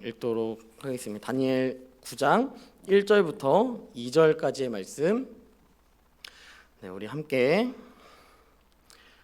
읽도록 하겠습니다. 다니엘 9장 1절부터 2절까지의 말씀. 우리 함께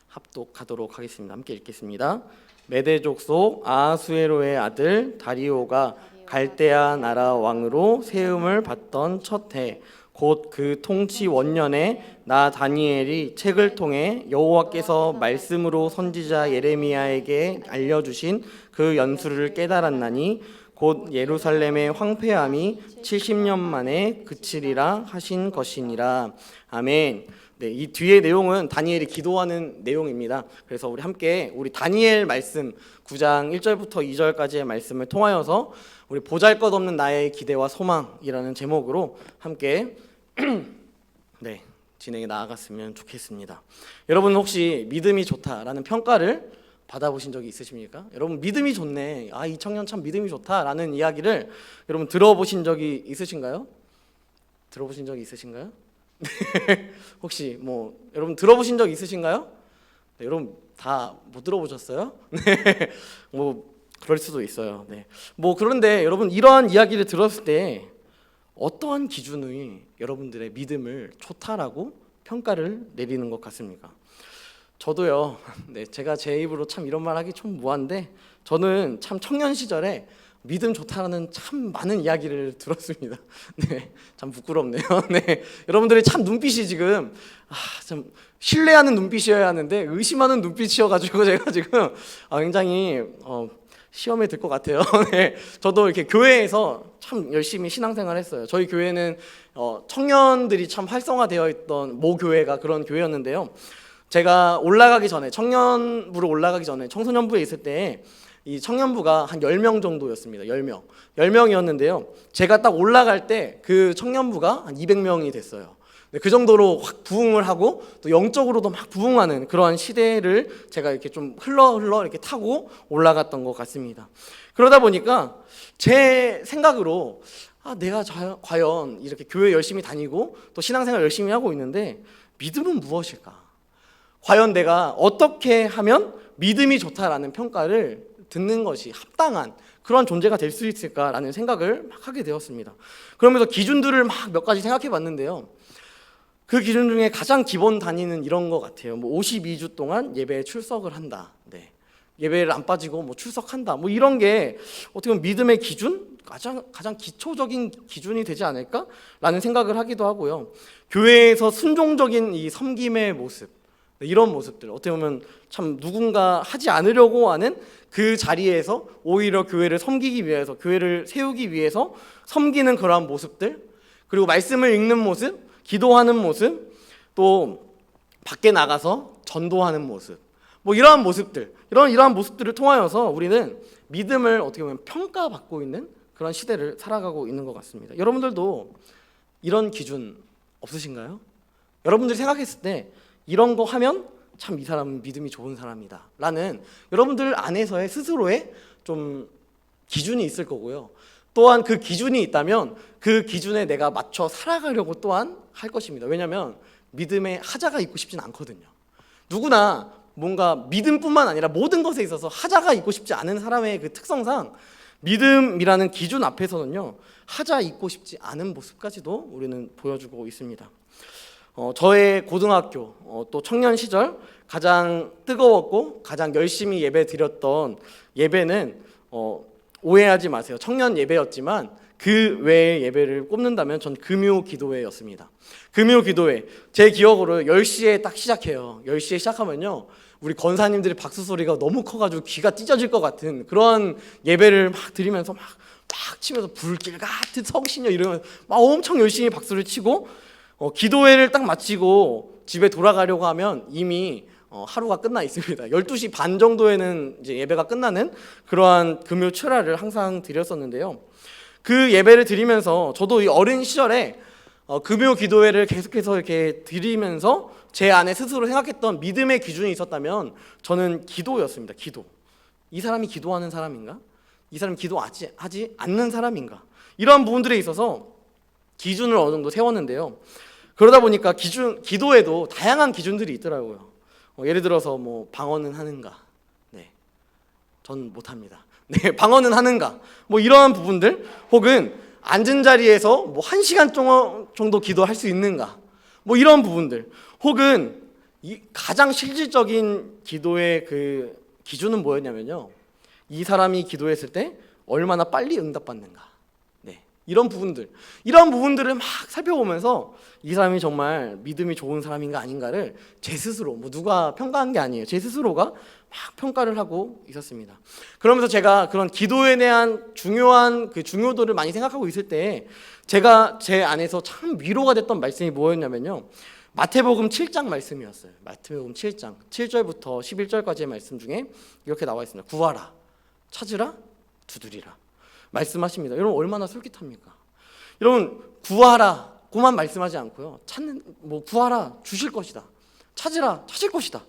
합독하도록 하겠습니다. 함께 읽겠습니다. 메대 족속 아하수에로의 아들 다리오가 갈대아 나라 왕으로 세움을 받던 첫 해, 곧 그 통치 원년에 나 다니엘이 책을 통해 여호와께서 말씀으로 선지자 예레미야에게 알려주신 그 연수를 깨달았나니 곧 예루살렘의 황폐함이 70년 만에 그치리라 하신 것이니라. 아멘. 이 뒤의 내용은 다니엘이 기도하는 내용입니다. 그래서 우리 함께 우리 다니엘 말씀 9장 1절부터 2절까지의 말씀을 통하여서 우리 보잘것없는 나의 기대와 소망이라는 제목으로 함께 진행해 나아갔으면 좋겠습니다. 여러분 혹시 믿음이 좋다라는 평가를 받아보신 적이 있으십니까? 여러분 믿음이 좋네, 이 청년 참 믿음이 좋다라는 이야기를 여러분 들어보신 적이 있으신가요? 들어보신 적이 있으신가요? 혹시 여러분 들어보신 적 있으신가요? 여러분 다 못 들어보셨어요? 그럴 수도 있어요. 그런데 여러분 이러한 이야기를 들었을 때 어떠한 기준이 여러분들의 믿음을 좋다라고 평가를 내리는 것 같습니까? 저도요. 제가 제 입으로 참 이런 말 하기 좀 뭐한데 저는 참 청년 시절에 믿음 좋다라는 참 많은 이야기를 들었습니다. 참 부끄럽네요. 여러분들의 참 눈빛이 지금 참 신뢰하는 눈빛이어야 하는데 의심하는 눈빛이어가지고 제가 지금 굉장히 시험에 들 것 같아요. 저도 이렇게 교회에서 참 열심히 신앙생활 했어요. 저희 교회는 청년들이 참 활성화되어 있던 모 교회가 그런 교회였는데요. 제가 올라가기 전에 청년부로 올라가기 전에 청소년부에 있을 때 이 청년부가 한 10명 정도였습니다. 10명이었는데요. 제가 딱 올라갈 때 그 청년부가 한 200명이 됐어요. 그 정도로 확 부흥을 하고 또 영적으로도 막 부흥하는 그러한 시대를 제가 이렇게 좀 흘러 이렇게 타고 올라갔던 것 같습니다. 그러다 보니까 제 생각으로 내가 과연 이렇게 교회 열심히 다니고 또 신앙생활 열심히 하고 있는데 믿음은 무엇일까? 과연 내가 어떻게 하면 믿음이 좋다라는 평가를 듣는 것이 합당한 그런 존재가 될 수 있을까라는 생각을 막 하게 되었습니다. 그러면서 기준들을 막 몇 가지 생각해 봤는데요. 그 기준 중에 가장 기본 단위는 이런 것 같아요. 52주 동안 예배에 출석을 한다. 예배를 안 빠지고 출석한다. 이런 게 어떻게 보면 믿음의 기준? 가장 기초적인 기준이 되지 않을까라는 생각을 하기도 하고요. 교회에서 순종적인 이 섬김의 모습, 이런 모습들 어떻게 보면 참 누군가 하지 않으려고 하는 그 자리에서 오히려 교회를 섬기기 위해서, 교회를 세우기 위해서 섬기는 그러한 모습들, 그리고 말씀을 읽는 모습, 기도하는 모습, 또 밖에 나가서 전도하는 모습, 이러한 모습들, 이러한 모습들을 통하여서 우리는 믿음을 어떻게 보면 평가받고 있는 그런 시대를 살아가고 있는 것 같습니다. 여러분들도 이런 기준 없으신가요? 여러분들이 생각했을 때 이런 거 하면 참 이 사람은 믿음이 좋은 사람이다 라는 여러분들 안에서의 스스로의 좀 기준이 있을 거고요. 또한 그 기준이 있다면 그 기준에 내가 맞춰 살아가려고 또한 할 것입니다. 왜냐하면 믿음에 하자가 있고 싶진 않거든요. 누구나 뭔가 믿음뿐만 아니라 모든 것에 있어서 하자가 있고 싶지 않은 사람의 그 특성상 믿음이라는 기준 앞에서는요, 하자 있고 싶지 않은 모습까지도 우리는 보여주고 있습니다. 저의 고등학교 또 청년 시절 가장 뜨거웠고 가장 열심히 예배 드렸던 예배는 오해하지 마세요. 청년 예배였지만 그 외의 예배를 꼽는다면 전 금요 기도회였습니다. 금요 기도회, 제 기억으로 10시에 딱 시작해요. 10시에 시작하면요, 우리 권사님들의 박수 소리가 너무 커가지고 귀가 찢어질 것 같은 그런 예배를 막 드리면서 막 치면서 불길 같은 성신여 이러면서 막 엄청 열심히 박수를 치고 기도회를 딱 마치고 집에 돌아가려고 하면 이미 하루가 끝나 있습니다. 12시 반 정도에는 이제 예배가 끝나는 그러한 금요 출하를 항상 드렸었는데요. 그 예배를 드리면서 저도 이 어린 시절에 금요 기도회를 계속해서 이렇게 드리면서 제 안에 스스로 생각했던 믿음의 기준이 있었다면 저는 기도였습니다. 기도. 이 사람이 기도하는 사람인가? 이 사람이 기도하지 않는 사람인가? 이러한 부분들에 있어서 기준을 어느 정도 세웠는데요. 그러다 보니까 기도에도 다양한 기준들이 있더라고요. 예를 들어서 방언은 하는가? 전 못합니다. 네, 방언은 하는가? 뭐 이러한 부분들, 혹은 앉은 자리에서 뭐 1시간 정도 기도할 수 있는가? 뭐 이런 부분들, 혹은 이 가장 실질적인 기도의 그 기준은 뭐였냐면요, 이 사람이 기도했을 때 얼마나 빨리 응답받는가. 네, 이런 부분들을 막 살펴보면서 이 사람이 정말 믿음이 좋은 사람인가 아닌가를 제 스스로, 뭐 누가 평가한 게 아니에요, 제 스스로가 막 평가를 하고 있었습니다. 그러면서 제가 그런 기도에 대한 중요한 그 중요도를 많이 생각하고 있을 때 제가 제 안에서 참 위로가 됐던 말씀이 뭐였냐면요, 마태복음 7장 말씀이었어요. 마태복음 7장 7절부터 11절까지의 말씀 중에 이렇게 나와 있습니다. 구하라, 찾으라, 두드리라 말씀하십니다. 여러분 얼마나 솔깃합니까? 여러분 구하라 고만 말씀하지 않고요, 구하라 주실 것이다, 찾으라 찾을 것이다,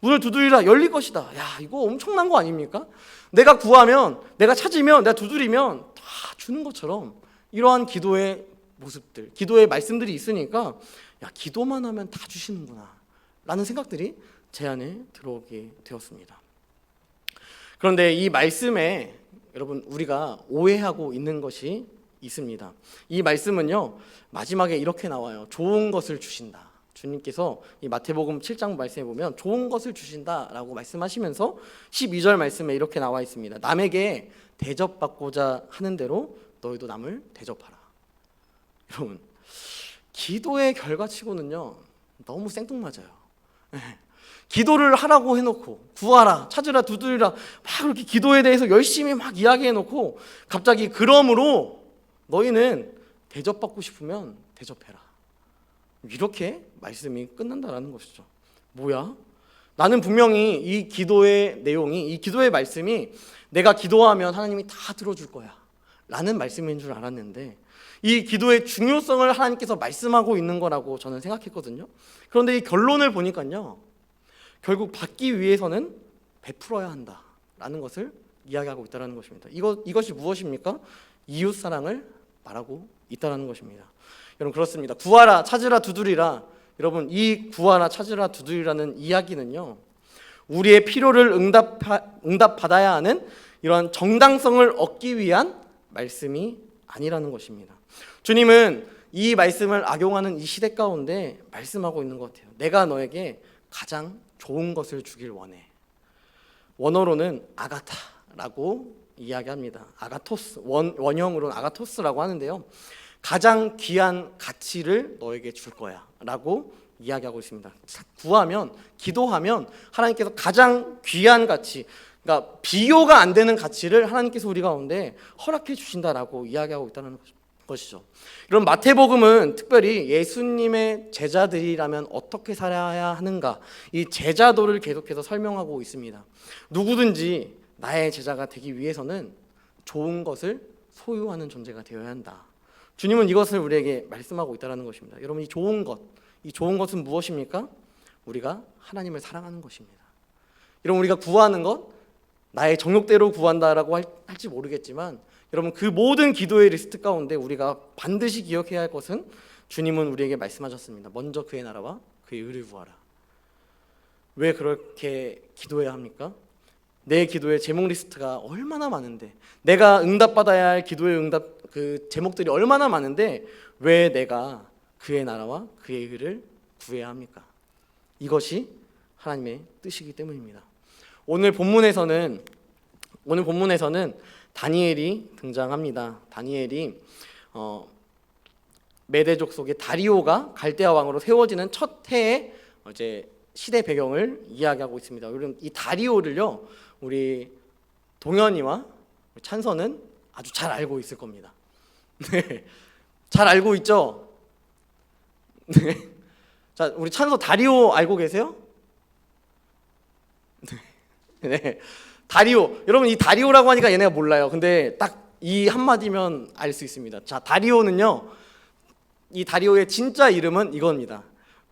문을 두드리라 열릴 것이다. 야, 이거 엄청난 거 아닙니까? 내가 구하면, 내가 찾으면, 내가 두드리면 다 주는 것처럼 이러한 기도의 모습들, 기도의 말씀들이 있으니까 야, 기도만 하면 다 주시는구나 라는 생각들이 제 안에 들어오게 되었습니다. 그런데 이 말씀에 여러분 우리가 오해하고 있는 것이 있습니다. 이 말씀은요, 마지막에 이렇게 나와요. 좋은 것을 주신다. 주님께서 이 마태복음 7장 말씀에 보면 좋은 것을 주신다라고 말씀하시면서 12절 말씀에 이렇게 나와 있습니다. 남에게 대접받고자 하는 대로 너희도 남을 대접하라. 여러분, 기도의 결과치고는요 너무 생뚱맞아요. 기도를 하라고 해놓고 구하라, 찾으라, 두드리라 막 그렇게 기도에 대해서 열심히 막 이야기해놓고 갑자기 그러므로 너희는 대접받고 싶으면 대접해라, 이렇게 말씀이 끝난다라는 것이죠. 뭐야? 나는 분명히 이 기도의 내용이, 이 기도의 말씀이 내가 기도하면 하나님이 다 들어줄 거야 라는 말씀인 줄 알았는데 이 기도의 중요성을 하나님께서 말씀하고 있는 거라고 저는 생각했거든요. 그런데 이 결론을 보니까요, 결국 받기 위해서는 베풀어야 한다라는 것을 이야기하고 있다는 것입니다. 이것이 무엇입니까? 이웃사랑을 말하고 있다는 것입니다. 여러분 그렇습니다. 구하라, 찾으라, 두드리라. 여러분 이 구하라, 찾으라, 두드리라는 이야기는요, 우리의 필요를 응답받아야 하는 이러한 정당성을 얻기 위한 말씀이 아니라는 것입니다. 주님은 이 말씀을 악용하는 이 시대 가운데 말씀하고 있는 것 같아요. 내가 너에게 가장 좋은 것을 주길 원해. 원어로는 아가타라고 이야기합니다. 아가토스, 원형으로는 아가토스라고 하는데요, 가장 귀한 가치를 너에게 줄 거야 라고 이야기하고 있습니다. 구하면, 기도하면 하나님께서 가장 귀한 가치, 그러니까 비교가 안 되는 가치를 하나님께서 우리 가운데 허락해 주신다라고 이야기하고 있다는 것이죠. 이런 마태복음은 특별히 예수님의 제자들이라면 어떻게 살아야 하는가, 이 제자도를 계속해서 설명하고 있습니다. 누구든지 나의 제자가 되기 위해서는 좋은 것을 소유하는 존재가 되어야 한다. 주님은 이것을 우리에게 말씀하고 있다는 것입니다. 여러분 이 좋은 것은 무엇입니까? 우리가 하나님을 사랑하는 것입니다. 여러분 우리가 구하는 것, 나의 정욕대로 구한다라고 할지 모르겠지만 여러분 그 모든 기도의 리스트 가운데 우리가 반드시 기억해야 할 것은 주님은 우리에게 말씀하셨습니다. 먼저 그의 나라와 그의 의를 구하라. 왜 그렇게 기도해야 합니까? 내 기도의 제목 리스트가 얼마나 많은데, 내가 응답받아야 할 기도의 그 제목들이 얼마나 많은데 왜 내가 그의 나라와 그의 의를 구해야 합니까? 이것이 하나님의 뜻이기 때문입니다. 오늘 본문에서는 다니엘이 등장합니다. 다니엘이 메대족 속의 다리오가 갈대아 왕으로 세워지는 첫 해의 이제 시대 배경을 이야기하고 있습니다. 여러분 이 다리오를요, 우리 동현이와 찬서는 아주 잘 알고 있을 겁니다. 네, 잘 알고 있죠? 네. 자, 우리 찬서 다리오 알고 계세요? 네. 다리오. 여러분 이 다리오라고 하니까 얘네가 몰라요. 근데 딱 이 한마디면 알 수 있습니다. 자, 다리오는요, 이 다리오의 진짜 이름은 이겁니다.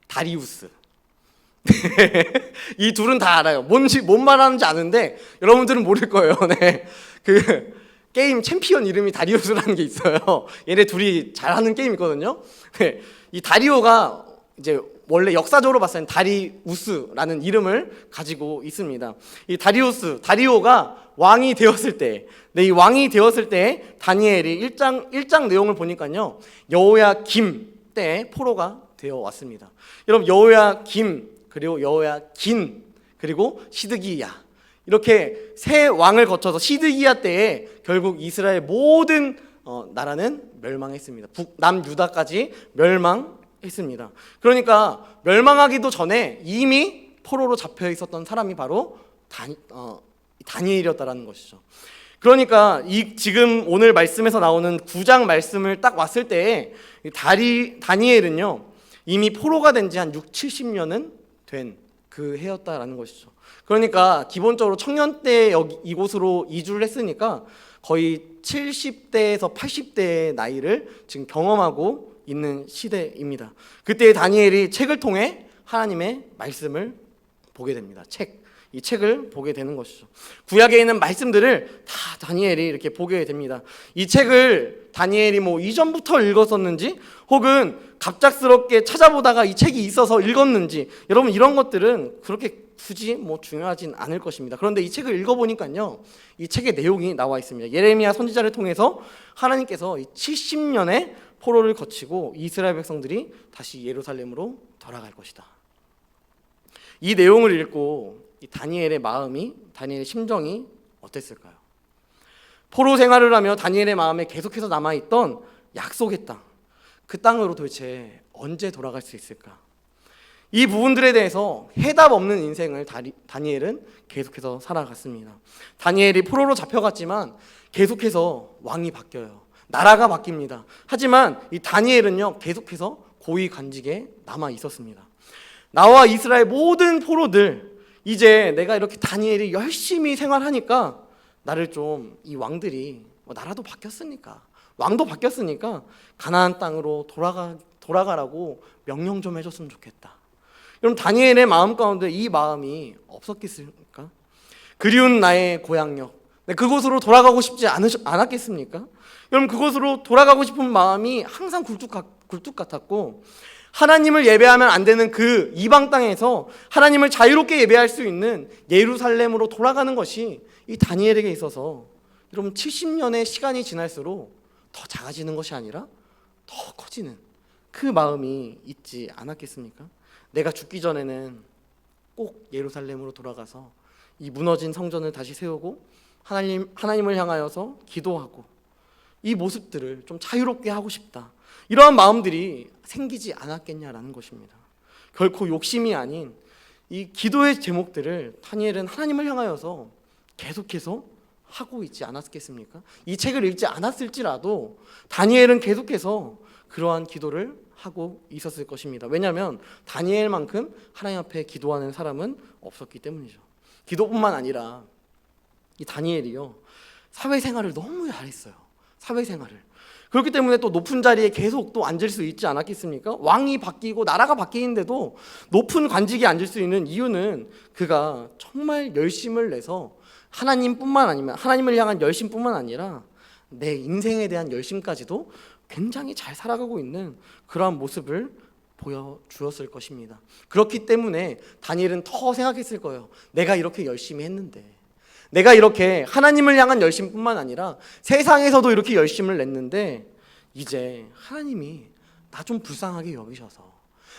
다리우스. 이 둘은 다 알아요. 뭔 말하는지 아는데 여러분들은 모를 거예요. 네. 그 게임 챔피언 이름이 다리우스라는 게 있어요. 얘네 둘이 잘하는 게임 있거든요. 네. 이 다리오가 이제 원래 역사적으로 봤을 때는 다리우스라는 이름을 가지고 있습니다. 이 다리오가 왕이 되었을 때, 이 왕이 되었을 때 다니엘이 1장 내용을 보니까요, 여호야김 때 포로가 되어 왔습니다. 여러분, 여호야김, 그리고 여호야긴, 그리고 시드기야, 이렇게 세 왕을 거쳐서 시드기야 때에 결국 이스라엘 모든 나라는 멸망했습니다. 북남 유다까지 멸망했습니다. 그러니까 멸망하기도 전에 이미 포로로 잡혀 있었던 사람이 바로 다니엘이었다라는 것이죠. 그러니까 지금 오늘 말씀에서 나오는 9장 말씀을 딱 왔을 때에 다니엘은요, 이미 포로가 된 지 한 6, 70년은 된 그 해였다라는 것이죠. 그러니까 기본적으로 청년 때 이곳으로 이주를 했으니까 거의 70대에서 80대의 나이를 지금 경험하고 있는 시대입니다. 그때 다니엘이 책을 통해 하나님의 말씀을 보게 됩니다. 이 책을 보게 되는 것이죠. 구약에 있는 말씀들을 다 다니엘이 이렇게 보게 됩니다. 이 책을 다니엘이 이전부터 읽었었는지, 혹은 갑작스럽게 찾아보다가 이 책이 있어서 읽었는지, 여러분 이런 것들은 그렇게 굳이 중요하진 않을 것입니다. 그런데 이 책을 읽어보니까요, 이 책의 내용이 나와 있습니다. 예레미야 선지자를 통해서 하나님께서 이 70년의 포로를 거치고 이스라엘 백성들이 다시 예루살렘으로 돌아갈 것이다. 이 내용을 읽고 이 다니엘의 심정이 어땠을까요? 포로 생활을 하며 다니엘의 마음에 계속해서 남아있던 약속의 땅, 그 땅으로 도대체 언제 돌아갈 수 있을까? 이 부분들에 대해서 해답 없는 인생을 다니엘은 계속해서 살아갔습니다. 다니엘이 포로로 잡혀갔지만 계속해서 왕이 바뀌어요. 나라가 바뀝니다. 하지만 이 다니엘은요, 계속해서 고위 관직에 남아 있었습니다. 나와 이스라엘 모든 포로들, 이제 내가 이렇게 다니엘이 열심히 생활하니까 나를 좀 이 왕들이 나라도 바뀌었으니까, 왕도 바뀌었으니까 가나안 땅으로 돌아가라고 명령 좀 해줬으면 좋겠다. 그럼 다니엘의 마음 가운데 이 마음이 없었겠습니까? 그리운 나의 고향역, 그곳으로 돌아가고 싶지 않았겠습니까? 여러분, 그곳으로 돌아가고 싶은 마음이 항상 굴뚝 같았고, 하나님을 예배하면 안 되는 그 이방 땅에서 하나님을 자유롭게 예배할 수 있는 예루살렘으로 돌아가는 것이 이 다니엘에게 있어서, 여러분, 70년의 시간이 지날수록 더 작아지는 것이 아니라 더 커지는 그 마음이 있지 않았겠습니까? 내가 죽기 전에는 꼭 예루살렘으로 돌아가서 이 무너진 성전을 다시 세우고 하나님을 향하여서 기도하고 이 모습들을 좀 자유롭게 하고 싶다, 이러한 마음들이 생기지 않았겠냐라는 것입니다. 결코 욕심이 아닌 이 기도의 제목들을 다니엘은 하나님을 향하여서 계속해서 하고 있지 않았겠습니까? 이 책을 읽지 않았을지라도 다니엘은 계속해서 그러한 기도를 하고 있었을 것입니다. 왜냐하면 다니엘만큼 하나님 앞에 기도하는 사람은 없었기 때문이죠. 기도뿐만 아니라 이 다니엘이요, 사회생활을 너무 잘했어요. 사회생활을. 그렇기 때문에 또 높은 자리에 계속 또 앉을 수 있지 않았겠습니까? 왕이 바뀌고 나라가 바뀌는데도 높은 관직에 앉을 수 있는 이유는 그가 정말 열심을 내서 하나님을 향한 열심뿐만 아니라 내 인생에 대한 열심까지도 굉장히 잘 살아가고 있는 그러한 모습을 보여주었을 것입니다. 그렇기 때문에 다니엘은 더 생각했을 거예요. 내가 이렇게 열심히 했는데, 내가 이렇게 하나님을 향한 열심뿐만 아니라 세상에서도 이렇게 열심을 냈는데, 이제 하나님이 나 좀 불쌍하게 여기셔서,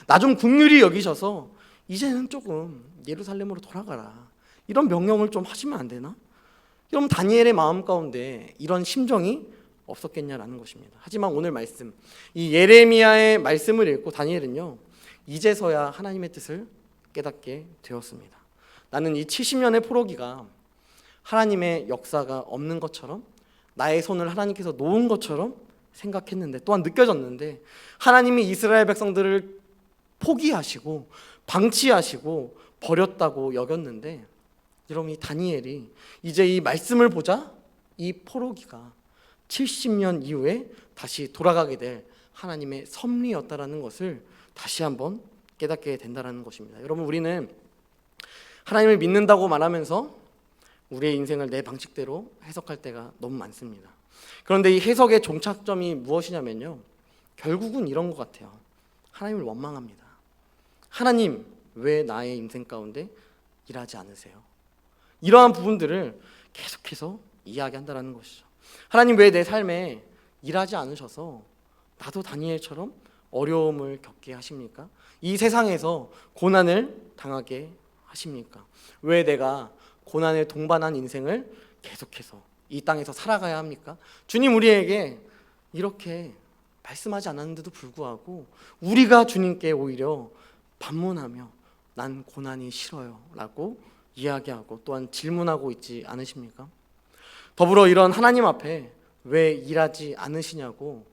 나 좀 긍휼히 여기셔서 이제는 조금 예루살렘으로 돌아가라, 이런 명령을 좀 하시면 안 되나? 그럼 다니엘의 마음 가운데 이런 심정이 없었겠냐라는 것입니다. 하지만 오늘 말씀, 이 예레미야의 말씀을 읽고 다니엘은요, 이제서야 하나님의 뜻을 깨닫게 되었습니다. 나는 이 70년의 포로기가 하나님의 역사가 없는 것처럼, 나의 손을 하나님께서 놓은 것처럼 생각했는데, 또한 느껴졌는데, 하나님이 이스라엘 백성들을 포기하시고 방치하시고 버렸다고 여겼는데, 여러분, 이 다니엘이 이제 이 말씀을 보자 이 포로기가 70년 이후에 다시 돌아가게 될 하나님의 섭리였다라는 것을 다시 한번 깨닫게 된다는 것입니다. 여러분, 우리는 하나님을 믿는다고 말하면서 우리의 인생을 내 방식대로 해석할 때가 너무 많습니다. 그런데 이 해석의 종착점이 무엇이냐면요, 결국은 이런 것 같아요. 하나님을 원망합니다. 하나님, 왜 나의 인생 가운데 일하지 않으세요? 이러한 부분들을 계속해서 이야기한다라는 것이죠. 하나님, 왜 내 삶에 일하지 않으셔서 나도 다니엘처럼 어려움을 겪게 하십니까? 이 세상에서 고난을 당하게 하십니까? 왜 내가 고난에 동반한 인생을 계속해서 이 땅에서 살아가야 합니까? 주님 우리에게 이렇게 말씀하지 않았는데도 불구하고 우리가 주님께 오히려 반문하며 난 고난이 싫어요 라고 이야기하고 또한 질문하고 있지 않으십니까? 더불어 이런 하나님 앞에 왜 일하지 않으시냐고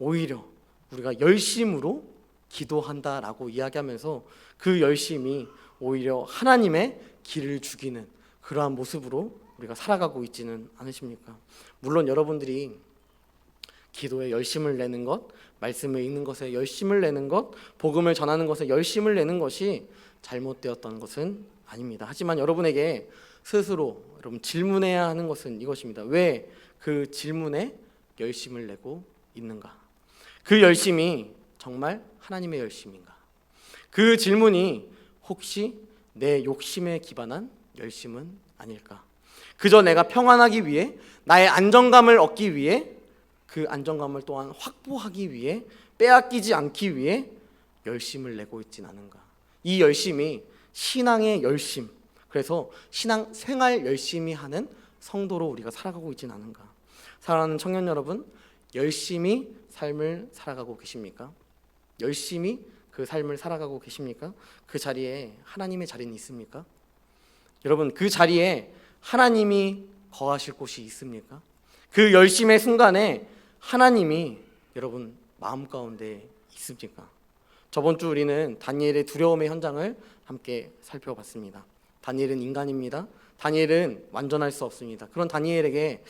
오히려 우리가 열심으로 기도한다라고 이야기하면서 그 열심이 오히려 하나님의 길을 죽이는 그러한 모습으로 우리가 살아가고 있지는 않으십니까? 물론 여러분들이 기도에 열심을 내는 것, 말씀을 읽는 것에 열심을 내는 것, 복음을 전하는 것에 열심을 내는 것이 잘못되었던 것은 아닙니다. 하지만 여러분에게 스스로 여러분 질문해야 하는 것은 이것입니다. 왜 그 질문에 열심을 내고 있는가? 그 열심이 정말 하나님의 열심인가? 그 질문이 혹시 내 욕심에 기반한 열심은 아닐까? 그저 내가 평안하기 위해, 나의 안정감을 얻기 위해, 그 안정감을 또한 확보하기 위해, 빼앗기지 않기 위해 열심을 내고 있진 않은가? 이 열심이 신앙의 열심, 그래서 신앙 생활 열심히 하는 성도로 우리가 살아가고 있진 않은가? 사랑하는 청년 여러분, 열심히 삶을 살아가고 계십니까? 열심히 그 삶을 살아가고 계십니까? 그 자리에 하나님의 자리는 있습니까? 여러분, 그 자리에 하나님이 거하실 곳이 있습니까? 그 열심의 순간에 하나님이 여러분 마음 가운데 있습니까? 저번 주 우리는 다니엘의 두려움의 현장을 함께 살펴봤습니다. 다니엘은 인간입니다. 다니엘은 완전할 수 없습니다. 그런 다니엘에게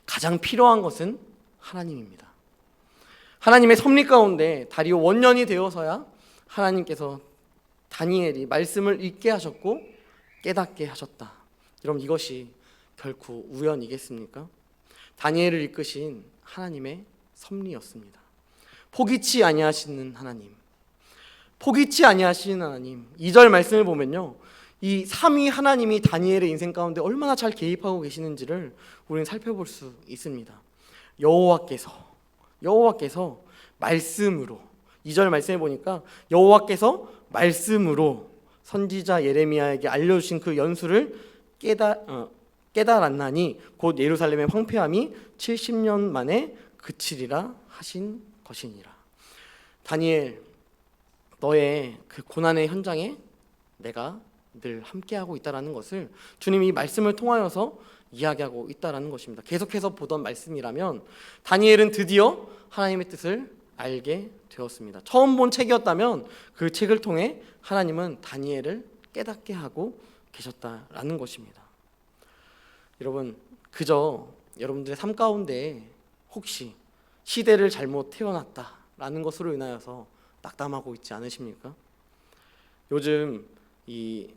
가장 필요한 것은 하나님입니다. 하나님의 섭리 가운데 다리오 원년이 되어서야 하나님께서 다니엘이 말씀을 읽게 하셨고 깨닫게 하셨다. 여러분, 이것이 결코 우연이겠습니까? 다니엘을 이끄신 하나님의 섭리였습니다. 포기치 아니하시는 하나님, 포기치 아니하시는 하나님. 2절 말씀을 보면요, 이 삼위 하나님이 다니엘의 인생 가운데 얼마나 잘 개입하고 계시는지를 우리는 살펴볼 수 있습니다. 여호와께서 말씀으로, 2절 말씀해 보니까 여호와께서 말씀으로 선지자 예레미야에게 알려주신 그 연수를 깨달았나니 곧 예루살렘의 황폐함이 70년 만에 그치리라 하신 것이니라. 다니엘, 너의 그 고난의 현장에 내가 늘 함께하고 있다는 것을 주님이 이 말씀을 통하여서 이야기하고 있다는 것입니다. 계속해서 보던 말씀이라면 다니엘은 드디어 하나님의 뜻을 알게 되었습니다. 처음 본 책이었다면 그 책을 통해 하나님은 다니엘을 깨닫게 하고 계셨다라는 것입니다. 여러분, 그저 여러분들의 삶 가운데 혹시 시대를 잘못 태어났다라는 것으로 인하여서 낙담하고 있지 않으십니까? 요즘 이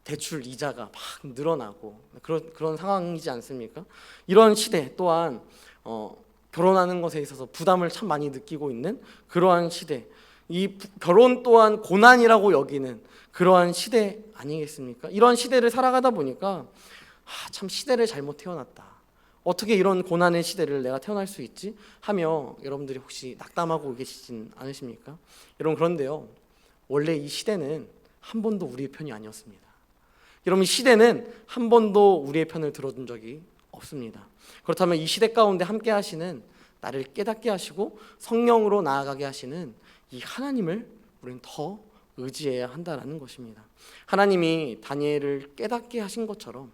대출 이자가 막 늘어나고 그런 상황이지 않습니까? 이런 시대 또한 결혼하는 것에 있어서 부담을 참 많이 느끼고 있는 그러한 시대, 이 결혼 또한 고난이라고 여기는 그러한 시대 아니겠습니까? 이런 시대를 살아가다 보니까 참 시대를 잘못 태어났다, 어떻게 이런 고난의 시대를 내가 태어날 수 있지? 하며 여러분들이 혹시 낙담하고 계시진 않으십니까? 여러분, 그런데요, 원래 이 시대는 한 번도 우리의 편이 아니었습니다. 여러분, 이 시대는 한 번도 우리의 편을 들어준 적이 없습니다. 그렇다면 이 시대 가운데 함께 하시는, 나를 깨닫게 하시고 성령으로 나아가게 하시는 이 하나님을 우리는 더 의지해야 한다는 것입니다. 하나님이 다니엘을 깨닫게 하신 것처럼,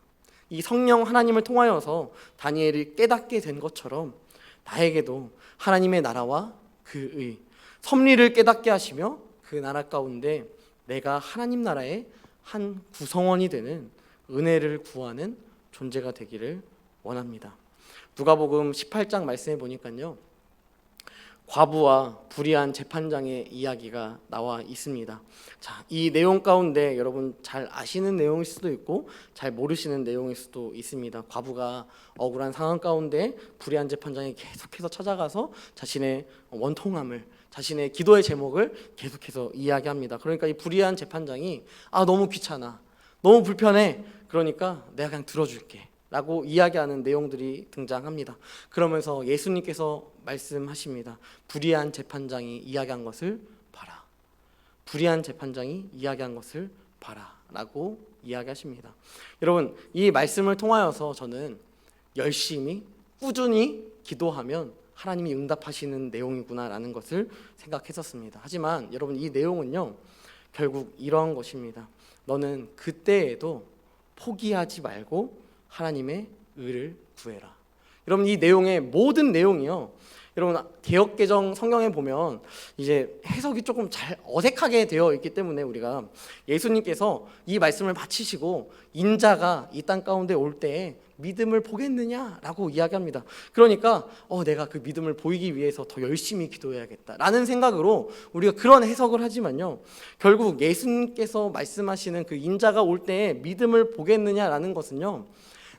이 성령 하나님을 통하여서 다니엘이 깨닫게 된 것처럼 나에게도 하나님의 나라와 그의 섭리를 깨닫게 하시며 그 나라 가운데 내가 하나님 나라의 한 구성원이 되는 은혜를 구하는 존재가 되기를 원합니다. 누가복음 18장 말씀해 보니까요, 과부와 불의한 재판장의 이야기가 나와 있습니다. 자, 이 내용 가운데 여러분 잘 아시는 내용일 수도 있고 잘 모르시는 내용일 수도 있습니다. 과부가 억울한 상황 가운데 불의한 재판장이 계속해서 찾아가서 자신의 원통함을, 자신의 기도의 제목을 계속해서 이야기합니다. 그러니까 이 불의한 재판장이 너무 귀찮아, 너무 불편해, 그러니까 내가 그냥 들어줄게 라고 이야기하는 내용들이 등장합니다. 그러면서 예수님께서 말씀하십니다. 불의한 재판장이 이야기한 것을 봐라. 불의한 재판장이 이야기한 것을 봐라 라고 이야기하십니다. 여러분, 이 말씀을 통하여서 저는 열심히 꾸준히 기도하면 하나님이 응답하시는 내용이구나 라는 것을 생각했었습니다. 하지만 여러분, 이 내용은요 결국 이러한 것입니다. 너는 그때에도 포기하지 말고 하나님의 의를 구해라. 여러분, 이 내용의 모든 내용이요, 여러분 개역개정 성경에 보면 이제 해석이 조금 잘 어색하게 되어 있기 때문에 우리가 예수님께서 이 말씀을 마치시고 인자가 이 땅 가운데 올 때에 믿음을 보겠느냐라고 이야기합니다. 그러니까 내가 그 믿음을 보이기 위해서 더 열심히 기도해야겠다라는 생각으로 우리가 그런 해석을 하지만요, 결국 예수님께서 말씀하시는 그 인자가 올 때에 믿음을 보겠느냐라는 것은요,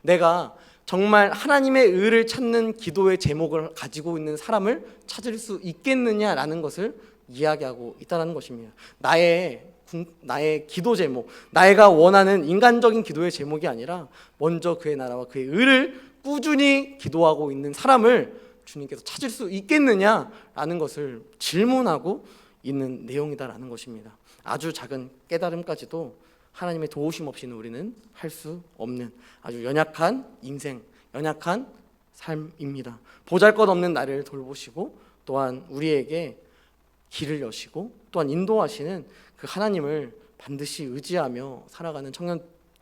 내가 정말 하나님의 의를 찾는 기도의 제목을 가지고 있는 사람을 찾을 수 있겠느냐라는 것을 이야기하고 있다는 것입니다. 나의 기도 제목, 내가 원하는 인간적인 기도의 제목이 아니라 먼저 그의 나라와 그의 의를 꾸준히 기도하고 있는 사람을 주님께서 찾을 수 있겠느냐라는 것을 질문하고 있는 내용이다라는 것입니다. 아주 작은 깨달음까지도 하나님의 도우심 없이는 우리는 할 수 없는 아주 연약한 인생, 연약한 삶입니다. 보잘것없는 나를 돌보시고 또한 우리에게 길을 여시고 또한 인도하시는 그 하나님을 반드시 의지하며 살아가는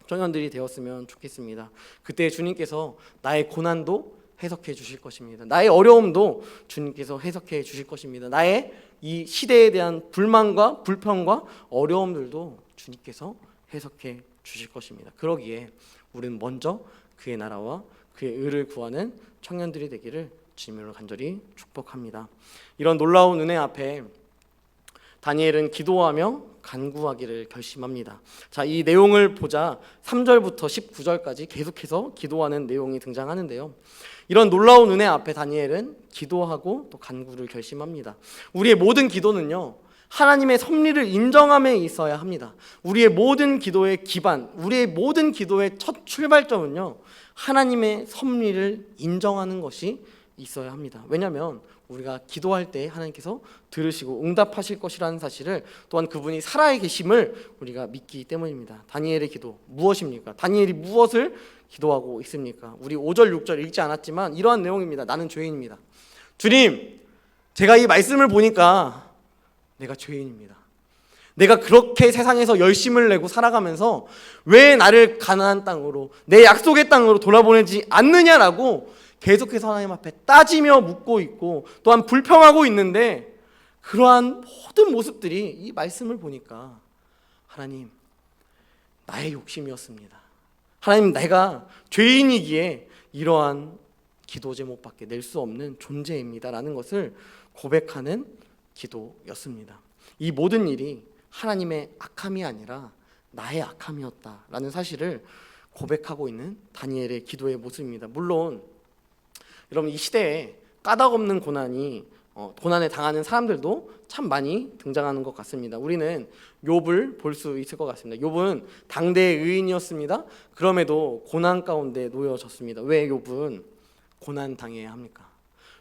청년들이 되었으면 좋겠습니다. 그때 주님께서 나의 고난도 해석해 주실 것입니다. 나의 어려움도 주님께서 해석해 주실 것입니다. 나의 이 시대에 대한 불만과 불평과 어려움들도 주님께서 해석해 주실 것입니다. 그러기에 우리는 먼저 그의 나라와 그의 의를 구하는 청년들이 되기를 주님으로 간절히 축복합니다. 이런 놀라운 은혜 앞에 다니엘은 기도하며 간구하기를 결심합니다. 자, 이 내용을 보자 3절부터 19절까지 계속해서 기도하는 내용이 등장하는데요. 이런 놀라운 은혜 앞에 다니엘은 기도하고 또 간구를 결심합니다. 우리의 모든 기도는요, 하나님의 섭리를 인정함에 있어야 합니다. 우리의 모든 기도의 기반, 우리의 모든 기도의 첫 출발점은요, 하나님의 섭리를 인정하는 것이 있어야 합니다. 왜냐하면 우리가 기도할 때 하나님께서 들으시고 응답하실 것이라는 사실을, 또한 그분이 살아계심을 우리가 믿기 때문입니다. 다니엘의 기도 무엇입니까? 다니엘이 무엇을 기도하고 있습니까? 우리 5절 6절 읽지 않았지만 이러한 내용입니다. 나는 죄인입니다. 주님, 제가 이 말씀을 보니까 내가 죄인입니다. 내가 그렇게 세상에서 열심을 내고 살아가면서 왜 나를 가나안 땅으로, 내 약속의 땅으로 돌아보내지 않느냐라고 계속해서 하나님 앞에 따지며 묻고 있고 또한 불평하고 있는데, 그러한 모든 모습들이 이 말씀을 보니까 하나님, 나의 욕심이었습니다. 하나님, 내가 죄인이기에 이러한 기도 제목밖에 낼 수 없는 존재입니다라는 것을 고백하는 기도였습니다. 이 모든 일이 하나님의 악함이 아니라 나의 악함이었다라는 사실을 고백하고 있는 다니엘의 기도의 모습입니다. 물론 여러분, 이 시대에 까닭없는 고난에 당하는 사람들도 참 많이 등장하는 것 같습니다. 우리는 욥을 볼 수 있을 것 같습니다. 욥은 당대의 의인이었습니다. 그럼에도 고난 가운데 놓여졌습니다. 왜 욥은 고난 당해야 합니까?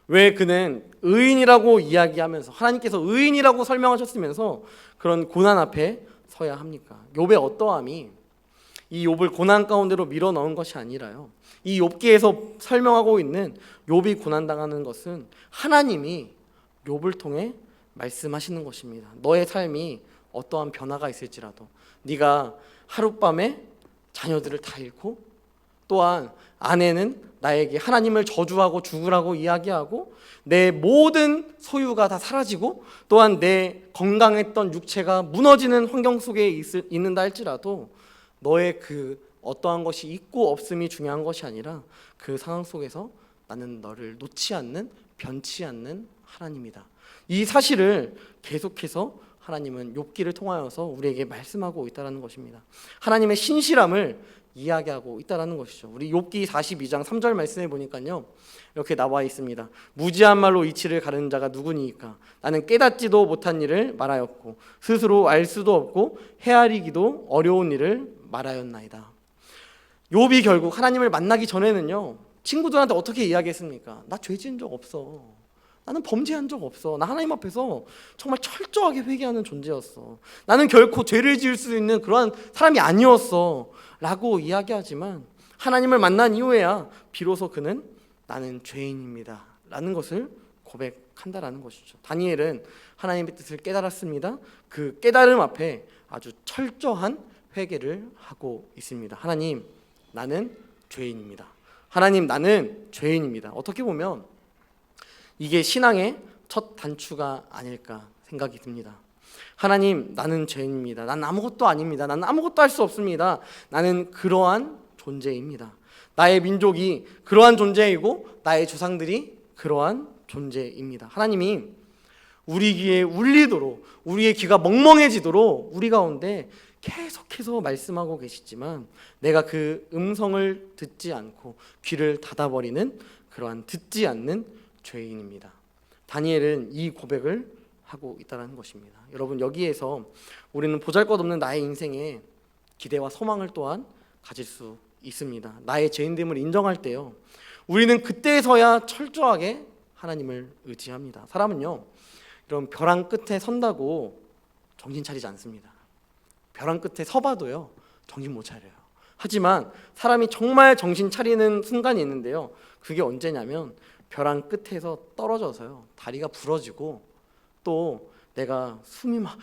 왜 그는 의인이라고 이야기하면서, 하나님께서 의인이라고 설명하셨으면서 그런 고난 앞에 서야 합니까? 욥의 어떠함이 이 욥을 고난 가운데로 밀어 넣은 것이 아니라요, 이 욥기에서 설명하고 있는 욥이 고난당하는 것은 하나님이 욥을 통해 말씀하시는 것입니다. 너의 삶이 어떠한 변화가 있을지라도, 네가 하룻밤에 자녀들을 다 잃고, 또한 아내는 나에게 하나님을 저주하고 죽으라고 이야기하고, 내 모든 소유가 다 사라지고, 또한 내 건강했던 육체가 무너지는 환경 속에 있는다 할지라도 너의 그 어떠한 것이 있고 없음이 중요한 것이 아니라 그 상황 속에서 나는 너를 놓지 않는, 변치 않는 하나님이다. 이 사실을 계속해서 하나님은 욥기를 통하여서 우리에게 말씀하고 있다는 것입니다. 하나님의 신실함을 이야기하고 있다는 것이죠. 우리 욥기 42장 3절 말씀에 보니까요, 이렇게 나와 있습니다. 무지한 말로 이치를 가르는 자가 누구니까? 나는 깨닫지도 못한 일을 말하였고 스스로 알 수도 없고 헤아리기도 어려운 일을 말하였나이다. 욥이 결국 하나님을 만나기 전에는요, 친구들한테 어떻게 이야기했습니까? 나 죄 지은 적 없어. 나는 범죄한 적 없어. 나 하나님 앞에서 정말 철저하게 회개하는 존재였어. 나는 결코 죄를 지을 수 있는 그러한 사람이 아니었어 라고 이야기하지만, 하나님을 만난 이후에야 비로소 그는 나는 죄인입니다 라는 것을 고백한다라는 것이죠. 다니엘은 하나님의 뜻을 깨달았습니다. 그 깨달음 앞에 아주 철저한 회개를 하고 있습니다. 하나님, 나는 죄인입니다. 하나님, 나는 죄인입니다. 어떻게 보면 이게 신앙의 첫 단추가 아닐까 생각이 듭니다. 하나님, 나는 죄인입니다. 난 아무것도 아닙니다. 나는 아무것도 할 수 없습니다. 나는 그러한 존재입니다. 나의 민족이 그러한 존재이고 나의 조상들이 그러한 존재입니다. 하나님이 우리 귀에 울리도록, 우리의 귀가 멍멍해지도록 우리 가운데 계속해서 말씀하고 계시지만, 내가 그 음성을 듣지 않고 귀를 닫아버리는 그러한 듣지 않는 죄인입니다. 다니엘은 이 고백을 하고 있다는 것입니다. 여러분, 여기에서 우리는 보잘것없는 나의 인생에 기대와 소망을 또한 가질 수 있습니다. 나의 죄인됨을 인정할 때요, 우리는 그때서야 철저하게 하나님을 의지합니다. 사람은요, 이런 벼랑 끝에 선다고 정신 차리지 않습니다. 벼랑 끝에 서봐도요, 정신 못 차려요. 하지만 사람이 정말 정신 차리는 순간이 있는데요, 그게 언제냐면 벼랑 끝에서 떨어져서요, 다리가 부러지고 또 내가 숨이 막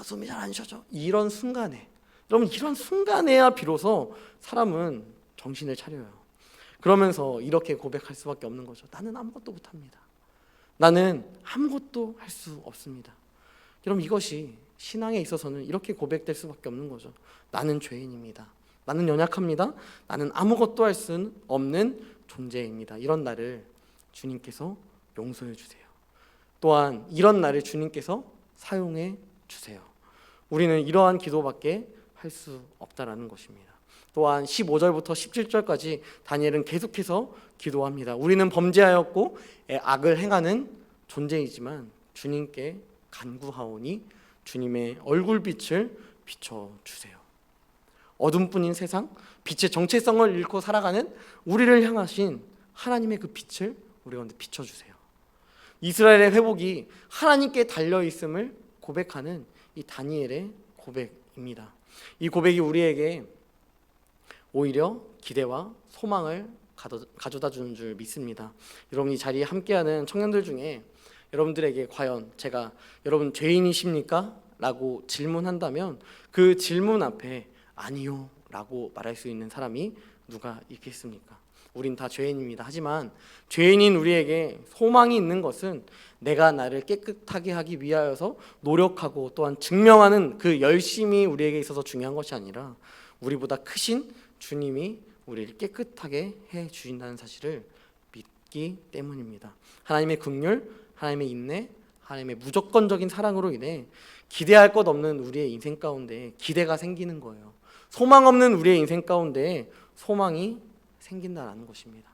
숨이 잘 안 쉬어져, 이런 순간에, 여러분, 이런 순간에야 비로소 사람은 정신을 차려요. 그러면서 이렇게 고백할 수밖에 없는 거죠. 나는 아무것도 못합니다. 나는 아무것도 할 수 없습니다. 여러분, 이것이 신앙에 있어서는 이렇게 고백될 수밖에 없는 거죠. 나는 죄인입니다. 나는 연약합니다. 나는 아무것도 할 수 없는 존재입니다. 이런 나를 주님께서 용서해 주세요. 또한 이런 나를 주님께서 사용해 주세요. 우리는 이러한 기도밖에 할 수 없다라는 것입니다. 또한 15절부터 17절까지 다니엘은 계속해서 기도합니다. 우리는 범죄하였고 악을 행하는 존재이지만 주님께 간구하오니 주님의 얼굴빛을 비춰주세요. 어둠뿐인 세상, 빛의 정체성을 잃고 살아가는 우리를 향하신 하나님의 그 빛을 우리 가운데 비춰주세요. 이스라엘의 회복이 하나님께 달려있음을 고백하는 이 다니엘의 고백입니다. 이 고백이 우리에게 오히려 기대와 소망을 가져다 주는 줄 믿습니다. 여러분, 이 자리에 함께하는 청년들 중에 여러분들에게 과연 제가 여러분 죄인이십니까? 라고 질문한다면 그 질문 앞에 아니요 라고 말할 수 있는 사람이 누가 있겠습니까? 우린 다 죄인입니다. 하지만 죄인인 우리에게 소망이 있는 것은 내가 나를 깨끗하게 하기 위하여서 노력하고 또한 증명하는 그 열심이 우리에게 있어서 중요한 것이 아니라 우리보다 크신 주님이 우리를 깨끗하게 해 주신다는 사실을 믿기 때문입니다. 하나님의 긍휼, 하나님의 인내, 하나님의 무조건적인 사랑으로 인해 기대할 것 없는 우리의 인생 가운데 기대가 생기는 거예요. 소망 없는 우리의 인생 가운데 소망이 생긴다는 것입니다.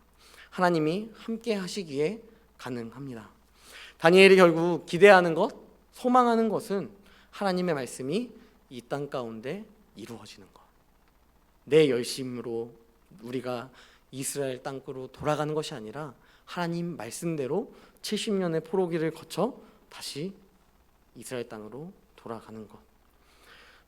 하나님이 함께 하시기에 가능합니다. 다니엘이 결국 기대하는 것, 소망하는 것은 하나님의 말씀이 이 땅 가운데 이루어지는 것. 내 열심으로 우리가 이스라엘 땅으로 돌아가는 것이 아니라 하나님 말씀대로 70년의 포로기를 거쳐 다시 이스라엘 땅으로 돌아가는 것.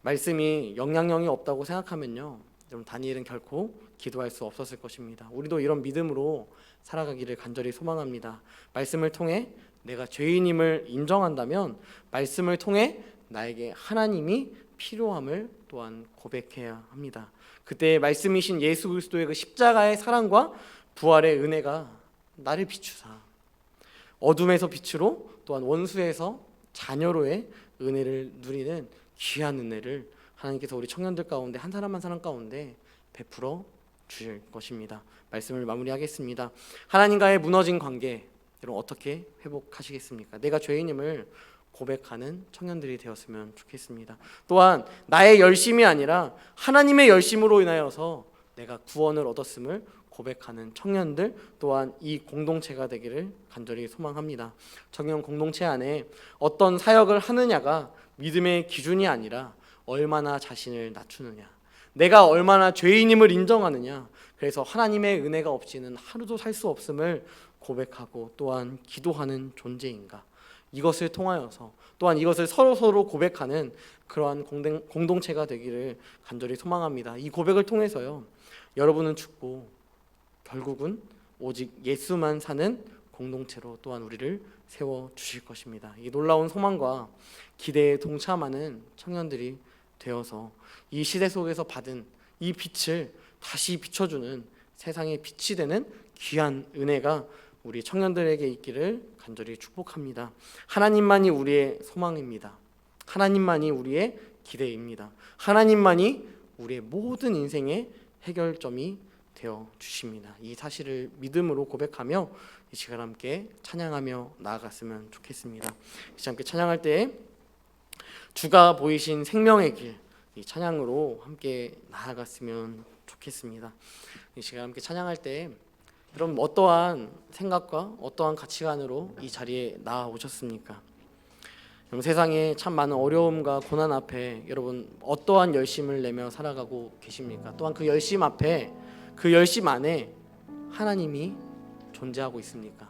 말씀이 영향력이 없다고 생각하면요, 여러분, 다니엘은 결코 기도할 수 없었을 것입니다. 우리도 이런 믿음으로 살아가기를 간절히 소망합니다. 말씀을 통해 내가 죄인임을 인정한다면 말씀을 통해 나에게 하나님이 필요함을 또한 고백해야 합니다. 그때 말씀이신 예수 그리스도의 그 십자가의 사랑과 부활의 은혜가 나를 비추사 어둠에서 빛으로 또한 원수에서 자녀로의 은혜를 누리는 귀한 은혜를 하나님께서 우리 청년들 가운데 한 사람 한 사람 가운데 베풀어 주실 것입니다. 말씀을 마무리하겠습니다. 하나님과의 무너진 관계, 여러분 어떻게 회복하시겠습니까? 내가 죄인임을 고백하는 청년들이 되었으면 좋겠습니다. 또한 나의 열심이 아니라 하나님의 열심으로 인하여서 내가 구원을 얻었음을 고백하는 청년들 또한 이 공동체가 되기를 간절히 소망합니다. 청년 공동체 안에 어떤 사역을 하느냐가 믿음의 기준이 아니라 얼마나 자신을 낮추느냐, 내가 얼마나 죄인임을 인정하느냐, 그래서 하나님의 은혜가 없이는 하루도 살 수 없음을 고백하고 또한 기도하는 존재인가, 이것을 통하여서 또한 이것을 서로 고백하는 그러한 공동체가 되기를 간절히 소망합니다. 이 고백을 통해서요, 여러분은 죽고 결국은 오직 예수만 사는 공동체로 또한 우리를 세워주실 것입니다. 이 놀라운 소망과 기대에 동참하는 청년들이 되어서 이 시대 속에서 받은 이 빛을 다시 비춰주는 세상의 빛이 되는 귀한 은혜가 우리 청년들에게 있기를 간절히 축복합니다. 하나님만이 우리의 소망입니다. 하나님만이 우리의 기대입니다. 하나님만이 우리의 모든 인생의 해결점이 되어 주십니다. 이 사실을 믿음으로 고백하며 이 시간 함께 찬양하며 나아갔으면 좋겠습니다. 이 시간 함께 찬양할 때 주가 보이신 생명의 길, 이 찬양으로 함께 나아갔으면 좋겠습니다. 이 시간 함께 찬양할 때 여러분 어떠한 생각과 어떠한 가치관으로 이 자리에 나오셨습니까? 여러분 세상에 참 많은 어려움과 고난 앞에 여러분 어떠한 열심을 내며 살아가고 계십니까? 또한 그 열심 앞에, 그 열심 안에 하나님이 존재하고 있습니까?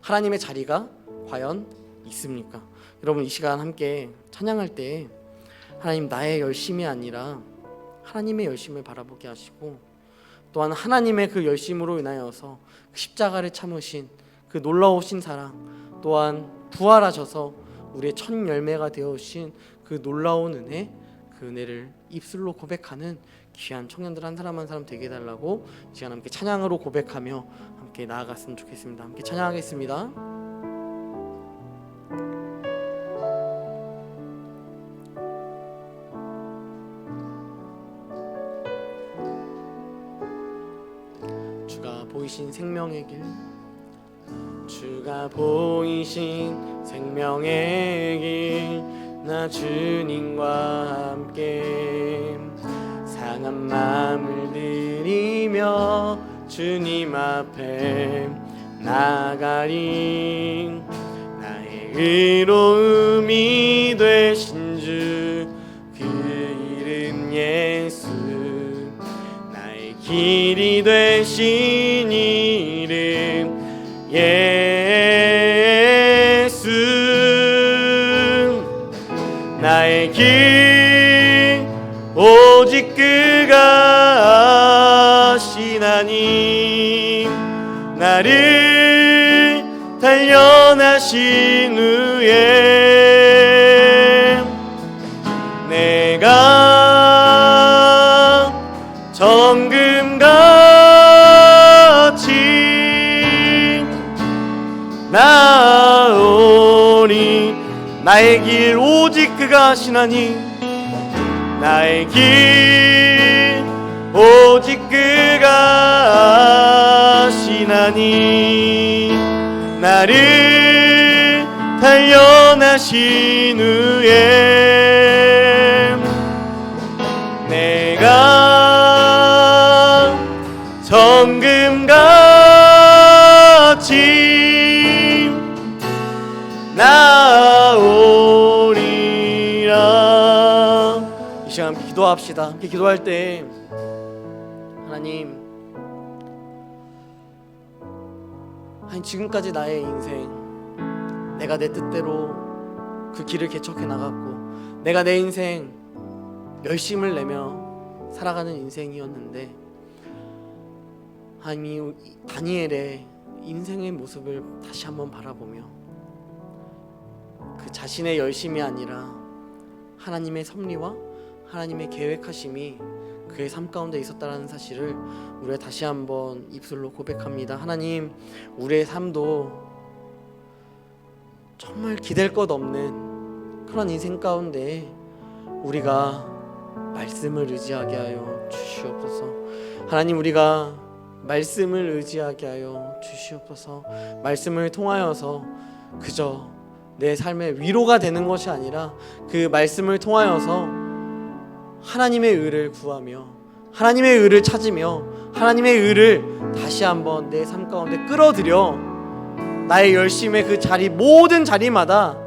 하나님의 자리가 과연 있습니까? 여러분 이 시간 함께 찬양할 때 하나님, 나의 열심이 아니라 하나님의 열심을 바라보게 하시고 또한 하나님의 그 열심으로 인하여서 십자가를 참으신 그 놀라우신 사랑, 또한 부활하셔서 우리의 첫 열매가 되어주신 그 놀라운 은혜, 그 은혜를 입술로 고백하는 귀한 청년들 한 사람 한 사람 되게 해달라고 이 시간 함께 찬양으로 고백하며 함께 나아갔으면 좋겠습니다. 함께 찬양하겠습니다. 주가 보이신 생명의 길, 주가 보이신 생명의 길, 나 주님과 함께 상한 마음을 들이며 주님 앞에 나가리. 나의 의로움이 되신 주, 그 이름 예수, 나의 길이 되신 이름 예수. 나의 길 오직 그가 하시나니, 나를 단련하신 후에 내가 정금같이 나오리. 나의 길 오직 그가 하시나니, 나의 길 오직 그가 하시나니, 나를 단련하신 후에 내가 정금같이 나오리라. 이 시간 함께 기도합시다. 함께 기도할 때 하나님, 지금까지 나의 인생, 내가 내 뜻대로 그 길을 개척해 나갔고 내가 내 인생 열심을 내며 살아가는 인생이었는데, 하나님, 다니엘의 인생의 모습을 다시 한번 바라보며 그 자신의 열심이 아니라 하나님의 섭리와 하나님의 계획하심이 그의 삶 가운데 있었다는 사실을 우리가 다시 한번 입술로 고백합니다. 하나님, 우리의 삶도 정말 기댈 것 없는 그런 인생 가운데 우리가 말씀을 의지하게 하여 주시옵소서. 하나님, 우리가 말씀을 의지하게 하여 주시옵소서. 말씀을 통하여서 그저 내 삶의 위로가 되는 것이 아니라 그 말씀을 통하여서 하나님의 의를 구하며 하나님의 의를 찾으며 하나님의 의를 다시 한번 내 삶 가운데 끌어들여 나의 열심의 그 자리, 모든 자리마다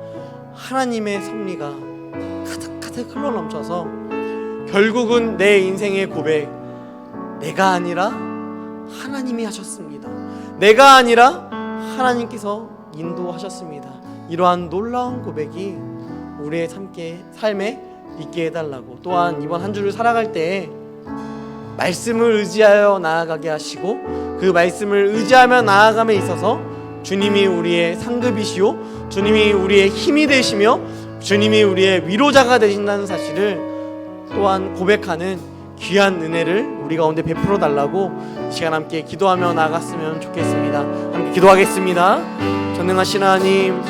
하나님의 섭리가 가득가득 흘러넘쳐서 결국은 내 인생의 고백, 내가 아니라 하나님이 하셨습니다. 내가 아니라 하나님께서 인도하셨습니다. 이러한 놀라운 고백이 우리의 삶에 있게 해달라고, 또한 이번 한 주를 살아갈 때 말씀을 의지하여 나아가게 하시고 그 말씀을 의지하며 나아감에 있어서 주님이 우리의 상급이시오, 주님이 우리의 힘이 되시며 주님이 우리의 위로자가 되신다는 사실을 또한 고백하는 귀한 은혜를 우리 가운데 베풀어 달라고 시간 함께 기도하며 나아갔으면 좋겠습니다. 함께 기도하겠습니다. 전능하신 하나님,